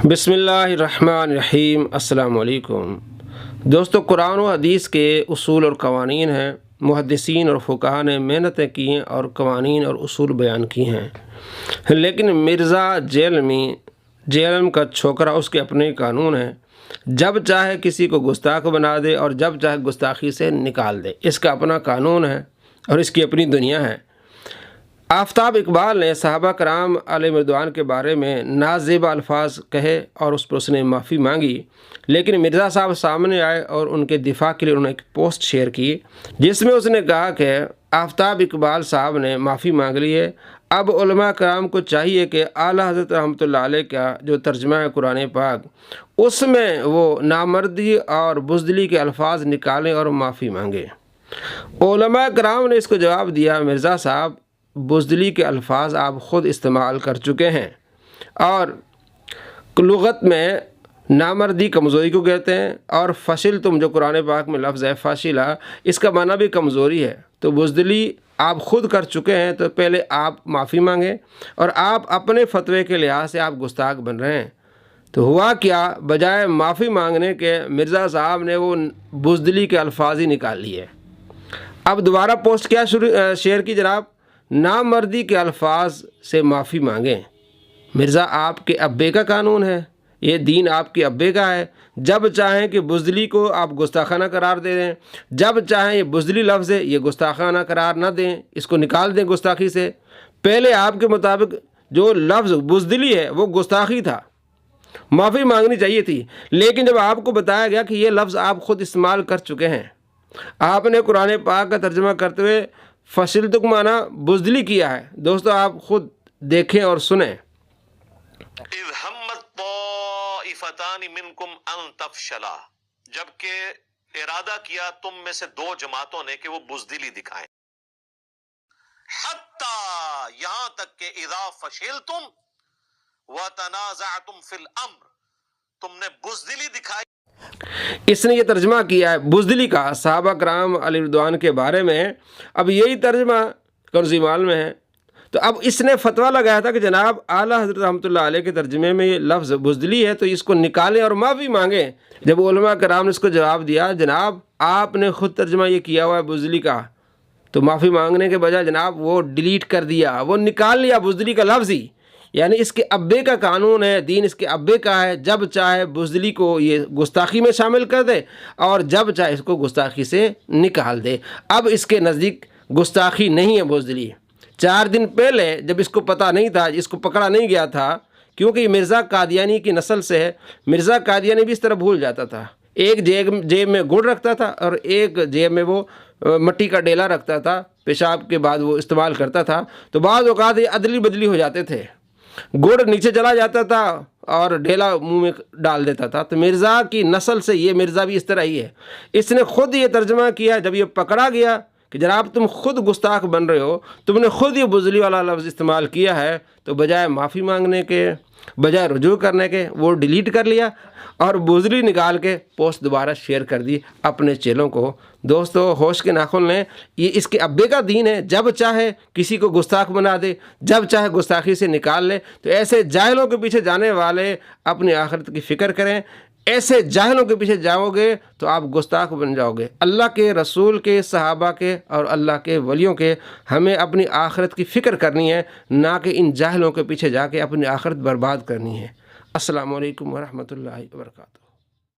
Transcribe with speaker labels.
Speaker 1: بسم اللہ الرحمن الرحیم۔ السلام علیکم دوستو، قرآن و حدیث کے اصول اور قوانین ہیں۔ محدثین اور فقہا نے محنتیں کی ہیں اور قوانین اور اصول بیان کی ہیں، لیکن مرزا جہلم کا چھوکرا اس کے اپنے قانون ہیں۔ جب چاہے کسی کو گستاخ بنا دے اور جب چاہے گستاخی سے نکال دے، اس کا اپنا قانون ہے اور اس کی اپنی دنیا ہے۔ آفتاب اقبال نے صحابہ کرام علیہ رضوان کے بارے میں نازیبا الفاظ کہے اور اس پر اس نے معافی مانگی، لیکن مرزا صاحب سامنے آئے اور ان کے دفاع کے لیے انہوں نے ایک پوسٹ شیئر کی جس میں اس نے کہا کہ آفتاب اقبال صاحب نے معافی مانگ لی ہے، اب علماء کرام کو چاہیے کہ اعلیٰ حضرت رحمۃ اللہ علیہ کا جو ترجمہ ہے قرآن پاک، اس میں وہ نامردی اور بزدلی کے الفاظ نکالیں اور معافی مانگیں۔ علماء کرام نے اس کو جواب دیا، مرزا صاحب بزدلی کے الفاظ آپ خود استعمال کر چکے ہیں، اور لغت میں نامردی کمزوری کو کہتے ہیں، اور فشل تم جو قرآن پاک میں لفظ ہے فاشلہ، اس کا معنی بھی کمزوری ہے۔ تو بزدلی آپ خود کر چکے ہیں، تو پہلے آپ معافی مانگیں، اور آپ اپنے فتوے کے لحاظ سے آپ گستاخ بن رہے ہیں۔ تو ہوا کیا، بجائے معافی مانگنے کے مرزا صاحب نے وہ بزدلی کے الفاظ ہی نکال لیے۔ اب دوبارہ پوسٹ کیا شیئر کی جناب، نامردی کے الفاظ سے معافی مانگیں۔ مرزا آپ کے ابے کا قانون ہے، یہ دین آپ کے ابے کا ہے۔ جب چاہیں کہ بزدلی کو آپ گستاخانہ قرار دے دیں، جب چاہیں یہ بزدلی لفظ ہے یہ گستاخانہ قرار نہ دیں، اس کو نکال دیں گستاخی سے۔ پہلے آپ کے مطابق جو لفظ بزدلی ہے وہ گستاخی تھا، معافی مانگنی چاہیے تھی، لیکن جب آپ کو بتایا گیا کہ یہ لفظ آپ خود استعمال کر چکے ہیں، آپ نے قرآن پاک کا ترجمہ کرتے ہوئے فصل تک مانا بزدلی کیا ہے۔ دوستو آپ خود دیکھیں اور سنیں۔
Speaker 2: اذ ہمت طائفتان منکم ان تفشلا، جبکہ ارادہ کیا تم میں سے دو جماعتوں نے کہ وہ بزدلی دکھائیں، حتی یہاں تک کہ اذا فشلتم وتنازعتم فی الامر، تم نے بزدلی دکھائی۔
Speaker 1: اس نے یہ ترجمہ کیا ہے بزدلی کا صحابہ کرام علیہ رضوان کے بارے میں۔ اب یہی ترجمہ کنز ایمان میں ہے۔ تو اب اس نے فتویٰ لگایا تھا کہ جناب اعلیٰ حضرت رحمۃ اللہ علیہ کے ترجمے میں یہ لفظ بزدلی ہے، تو اس کو نکالیں اور معافی مانگیں۔ جب علماء کرام نے اس کو جواب دیا، جناب آپ نے خود ترجمہ یہ کیا ہوا ہے بزدلی کا، تو معافی مانگنے کے بجائے جناب وہ ڈیلیٹ کر دیا، وہ نکال لیا بزدلی کا لفظ ہی۔ یعنی اس کے ابے کا قانون ہے، دین اس کے ابے کا ہے، جب چاہے بزدلی کو یہ گستاخی میں شامل کر دے اور جب چاہے اس کو گستاخی سے نکال دے۔ اب اس کے نزدیک گستاخی نہیں ہے بزدلی۔ 4 دن پہلے جب اس کو پتہ نہیں تھا، اس کو پکڑا نہیں گیا تھا، کیونکہ یہ مرزا قادیانی کی نسل سے ہے، مرزا قادیانی بھی اس طرح بھول جاتا تھا۔ ایک جیب میں گڑ رکھتا تھا اور ایک جیب میں وہ مٹی کا ڈیلا رکھتا تھا، پیشاب کے بعد وہ استعمال کرتا تھا۔ تو بعض اوقات یہ ادلی بدلی ہو جاتے تھے، گڑ نیچے چلا جاتا تھا اور ڈھیلا منہ میں ڈال دیتا تھا۔ تو مرزا کی نسل سے یہ مرزا بھی اس طرح ہی ہے۔ اس نے خود یہ ترجمہ کیا، جب یہ پکڑا گیا کہ جناب تم خود گستاخ بن رہے ہو، تم نے خود یہ بزدلی والا لفظ استعمال کیا ہے، تو بجائے معافی مانگنے کے، بجائے رجوع کرنے کے، وہ ڈیلیٹ کر لیا اور بزدلی نکال کے پوسٹ دوبارہ شیئر کر دی اپنے چیلوں کو۔ دوستو ہوش کے ناخن لیں، یہ اس کے ابے کا دین ہے، جب چاہے کسی کو گستاخ بنا دے، جب چاہے گستاخی سے نکال لے۔ تو ایسے جاہلوں کے پیچھے جانے والے اپنی آخرت کی فکر کریں۔ ایسے جاہلوں کے پیچھے جاؤ گے تو آپ گستاخ بن جاؤ گے۔ اللہ کے رسول کے، صحابہ کے اور اللہ کے ولیوں کے ہمیں اپنی آخرت کی فکر کرنی ہے، نہ کہ ان جاہلوں کے پیچھے جا کے اپنی آخرت برباد کرنی ہے۔ السلام علیکم ورحمۃ اللہ وبرکاتہ۔